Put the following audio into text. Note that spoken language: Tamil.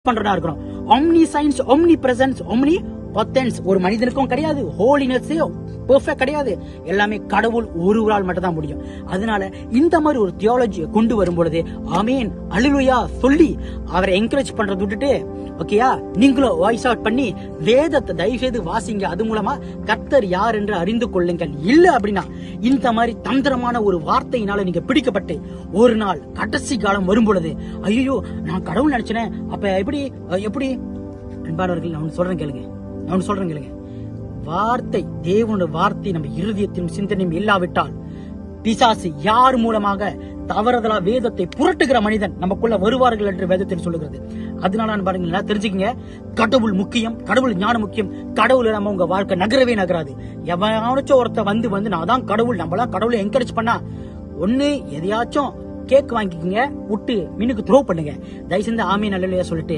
பண்றதா இருக்கணும். Omniscience, omnipresence, omnipotence ஒரு மனிதனுக்கும் கிடையாது. ஹோலினஸ் பெர்ஃபெக்ட் கிடையாது. எல்லாமே கடவுள் ஒருவரால் மட்டும் தான் முடியும். அதனால இந்த மாதிரி ஒரு தியாலஜியை கொண்டு வரும் பொழுது ஆமேன் அல்லேலூயா சொல்லி அவரை என்கரேஜ் பண்றதை விட்டுட்டு ஓகேயா நீங்களும் வாய்ஸ் அவுட் பண்ணி வேதத்தை தயவு செய்து வாசிங்க. அது மூலமா கர்த்தர் யார் என்று அறிந்து கொள்ளுங்கள். இல்ல அப்படின்னா இந்த மாதிரி தந்திரமான ஒரு வார்த்தையினால நீங்க பிடிக்கப்பட்டு ஒரு நாள் கடைசி காலம் வரும் பொழுது ஐயோ நான் கடவுள் நினைச்சேன் அப்ப எப்படி அன்பானவர்கள் நான் சொல்றேன் கேளுங்க. வார்த்தை தேவனுடைய வார்த்தை நம்ம இருதயத்திலும் சிந்தனையும் இல்லாவிட்டால் பிசாசு யார் மூலமாக தவறுதலா வேதத்தை புரட்டுகிற மனிதன் நமக்குள்ள வருவார்கள் என்று வேதத்தில் சொல்லுகிறது. அதனால பாருங்க தெரிஞ்சுக்கங்க, கடவுள் முக்கியம், கடவுள் ஞானம் முக்கியம். கடவுள் நம்ம உங்க வாழ்க்கை நகரவே நகராது. எவனாச்சும் ஒருத்த வந்து நான் தான் கடவுள், நம்மளாம் கடவுளை என்கரேஜ் பண்ணா ஒண்ணு எதையாச்சும் கேக் வாங்கிக்கங்க, விட்டு மீனுக்கு த்ரோ பண்ணுங்க. தயவு செஞ்சு ஆமீன் அல்லேலூயா சொல்லிட்டு